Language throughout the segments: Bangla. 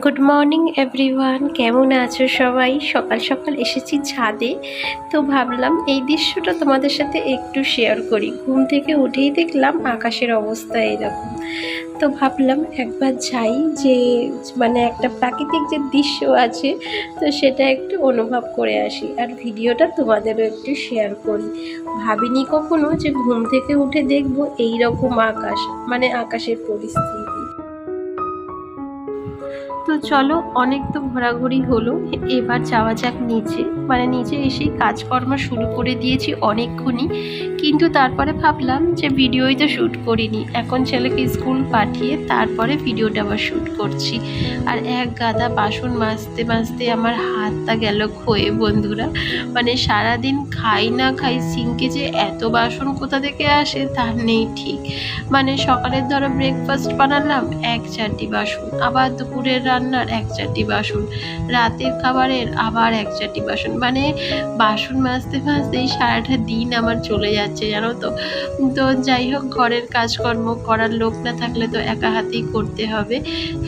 গুড মর্নিং এভরিওয়ান, কেমন আছো সবাই? সকাল সকাল এসেছি ছাদে, তো ভাবলাম এই দৃশ্যটা তোমাদের সাথে একটু শেয়ার করি। ঘুম থেকে উঠেই দেখলাম আকাশের অবস্থা এরকম, তো ভাবলাম একবার যাই, যে একটা প্রাকৃতিক যে দৃশ্য আছে তো সেটা একটু অনুভব করে আসি, আর ভিডিওটা তোমাদেরও একটু শেয়ার করি। ভাবিনি কখনো যে ঘুম থেকে উঠে দেখবো এইরকম আকাশ, আকাশের পরিস্থিতি। তো চলো, অনেক তো ঘোরাঘুরি হলো, এবার যাওয়া যাক নিচে। নিচে এসেই কাজকর্ম শুরু করে দিয়েছি অনেকক্ষণই, কিন্তু তারপরে ভাবলাম যে ভিডিওই তো শ্যুট করিনি, এখন ছেলেকে স্কুল পাঠিয়ে তারপরে ভিডিওটা আবার শ্যুট করছি। আর এক গাদা বাসন মাজতে মাজতে আমার হাতটা গেল ক্ষয়ে বন্ধুরা। সারাদিন খাই না খাই সিঙ্কে যে এত বাসন কোথা থেকে আসে তার নেই ঠিক। সকালের ধরো ব্রেকফাস্ট বানালাম, এক চারটি বাসন, আবার দুপুরের রান্নার এক চারটি বাসন, রাতের খাবারের আবার এক চারটি বাসন, বাসন মাজতে মাজতেই সারাটা দিন আমার চলে যাচ্ছে জানো তো। তো যাই হোক, ঘরের কাজকর্ম করার লোক না থাকলে তো একা হাতেই করতে হবে।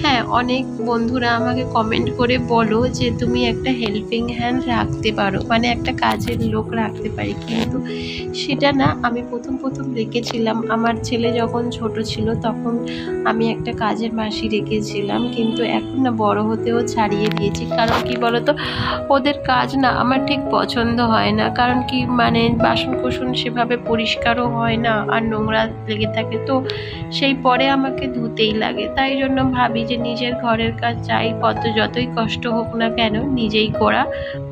হ্যাঁ, অনেক বন্ধুরা আমাকে কমেন্ট করে বলো যে তুমি একটা হেল্পিং হ্যান্ড রাখতে পারো, একটা কাজের লোক রাখতে পারি, কিন্তু সেটা না আমি প্রথম রেখেছিলাম। আমার ছেলে যখন ছোট ছিল তখন আমি একটা কাজের মাসি রেখেছিলাম, কিন্তু এখন না বড় হতেও ছাড়িয়ে দিয়েছি। কারণ কি বলতো, ওদের কাজ না আমার ঠিক পছন্দ হয় না। কারণ কি বাসন কোসন সেভাবে পরিষ্কারও হয় না, আর নোংরা লেগে থাকে, তো সেই পরে আমাকে ধুতেই লাগে। তাই জন্য ভাবি যে নিজের ঘরের কাজ যাই যতই কষ্ট হোক না কেন নিজেই করা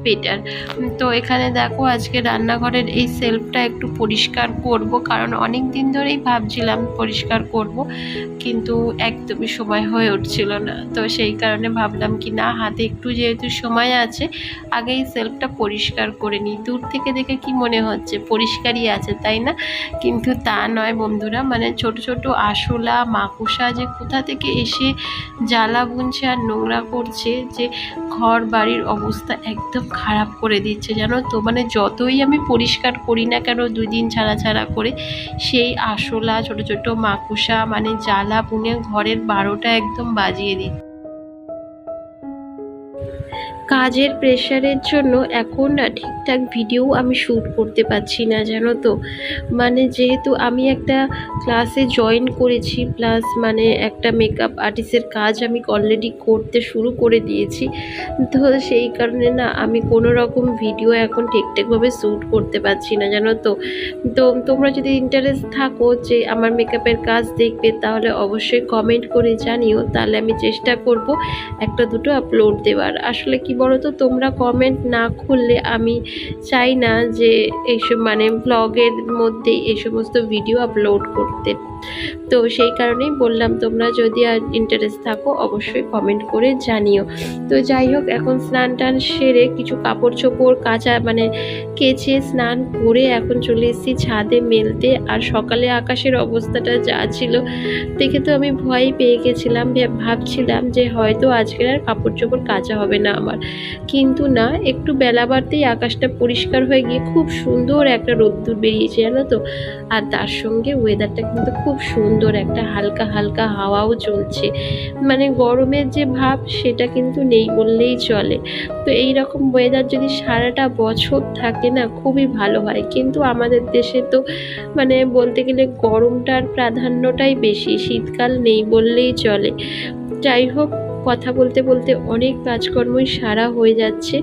বেটার। তো এখানে দেখো, আজকে রান্নাঘরের এই সেলফটা একটু পরিষ্কার করব, কারণ অনেক দিন ধরেই ভাবছিলাম পরিষ্কার করব, কিন্তু একদমই সময় হয়ে উঠছিল না। তো সেই কারণে ভাবলাম কি না, হাতে একটু যেহেতু সময় আছে, আগে এই সেলফটা পরিষ্কার করে নিই। দূর থেকে দেখে কি মনে হচ্ছে পরিষ্কারই আছে, তাই না? কিন্তু তা নয় বন্ধুরা, ছোট ছোট আরশোলা মাকড়সা যে কোথা থেকে এসে জ্বালা বুনছে আর নোংরা করছে, যে ঘর বাড়ির অবস্থা একদম খারাপ করে দিচ্ছে জানো তো। যতই আমি পরিষ্কার করি না কেন 2 দিন ছাড়া করে, সেই আরশোলা ছোট ছোট মাকড়সা জ্বালা বুনে ঘরের 12টা একদম বাজিয়ে দিচ্ছে। কাজের প্রেশারের জন্য এখন না ঠিকঠাক ভিডিও আমি শ্যুট করতে পারছি না জানো তো। যেহেতু আমি একটা ক্লাসে জয়েন করেছি, প্লাস একটা মেকআপ আর্টিস্টের কাজ আমি অলরেডি করতে শুরু করে দিয়েছি, তো সেই কারণে না আমি কোনো রকম ভিডিও এখন ঠিকঠাকভাবে শ্যুট করতে পারছি না জানো তো। তো তোমরা যদি ইন্টারেস্ট থাকো যে আমার মেকআপের কাজ দেখবে, তাহলে অবশ্যই কমেন্ট করে জানিও, তাহলে আমি চেষ্টা করব একটা দুটো আপলোড দেওয়ার। আসলে কি বলো তো, তোমরা কমেন্ট না করলে আমি চাই না যে এইসব ব্লগের মধ্যে এই সমস্ত ভিডিও আপলোড করতে। তো সেই কারণেই বললাম, তোমরা যদি আর ইন্টারেস্ট থাকো অবশ্যই কমেন্ট করে জানিও। তো যাই হোক, এখন স্নান টান সেরে কিছু কাপড় চোপড় কাচা কেচে স্নান করে এখন চলে এসেছি ছাদে মেলতে। আর সকালে আকাশের অবস্থাটা যা ছিল দেখে তো আমি ভয় পেয়ে গেছিলাম, ভাবছিলাম যে হয়তো আজকের আর কাপড় চোপড় কাচা হবে না আমার, কিন্তু না, একটু বেলা বাড়তেই আকাশটা পরিষ্কার হয়ে গিয়ে খুব সুন্দর একটা রোদ্দুর বেরিয়েছে জানো তো। আর তার সঙ্গে ওয়েদারটা কিন্তু খুব সুন্দর, একটা হালকা হালকা হাওয়াও চলছে, গরমের যে ভাব সেটা কিন্তু নেই বললেই চলে। তো এই রকম ওয়েদার যদি সারাটা বছর থাকে না, খুবই ভালো হয়। কিন্তু আমাদের দেশে তো বলতে গেলে গরমটার প্রাধান্যটাই বেশি, শীতকাল নেই বললেই চলে। যাই হোক, কথা বলতে বলতে অনেক কাজকর্মই সারা হয়ে যাচ্ছে।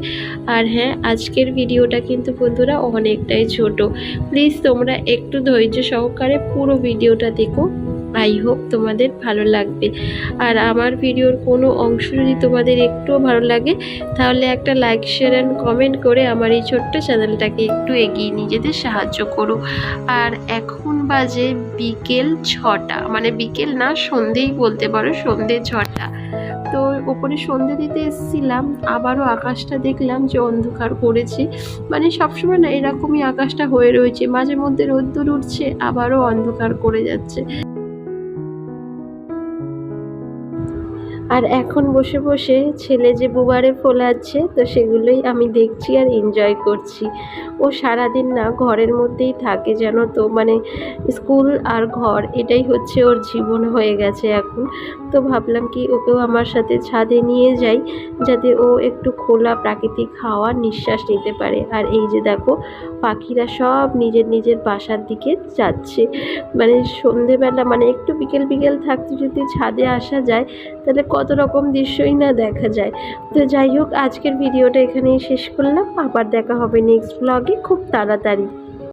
আর হ্যাঁ, আজকের ভিডিওটা কিন্তু বন্ধুরা অনেকটাই ছোট, প্লিজ তোমরা একটু ধৈর্য সহকারে পুরো ভিডিওটা দেখো, আই হোপ তোমাদের ভালো লাগবে। আর আমার ভিডিওর কোনো অংশ যদি তোমাদের একটুও ভালো লাগে, তাহলে একটা লাইক শেয়ার অ্যান্ড কমেন্ট করে আমার এই ছোট্ট চ্যানেলটাকে একটু এগিয়ে নিয়ে যেতে সাহায্য করো। আর এখন বাজে বিকেল 6টা, বিকেল না, সন্ধেই বলতে পারো, সন্ধে 6টা। তো ওপরে সন্ধে দিতে এসেছিলাম, আবারও আকাশটা দেখলাম যে অন্ধকার করেছে। সবসময় না এরকমই আকাশটা হয়ে রয়েছে, মাঝে মধ্যে রোদ্দুর উঠছে, আবারও অন্ধকার করে যাচ্ছে। আর এখন বসে বসে ছেলে যে বুবারে ফোলাচ্ছে, তো সেগুলোই আমি দেখছি আর এনজয় করছি। ও সারাদিন না ঘরের মধ্যেই থাকে জানো তো, মানে স্কুল আর ঘর এটাই হচ্ছে ওর জীবন হয়ে গেছে এখন। তো ভাবলাম কি ওকেও আমার সাথে ছাদে নিয়ে যাই, যাতে ও একটু খোলা প্রাকৃতিক হাওয়া নিঃশ্বাস নিতে পারে। আর এই যে দেখো, পাখিরা সব নিজের নিজের বাসার দিকে যাচ্ছে। মানে সন্ধেবেলা, মানে একটু বিকেল বিকেল থাকতে যদি ছাদে আসা যায়, তাহলে কত রকম দৃশ্যই না দেখা যায়। তো যাই হোক, আজকের ভিডিওটা এখানেই শেষ করলাম। আবার দেখা হবে নেক্সট ব্লগে খুব তাড়াতাড়ি।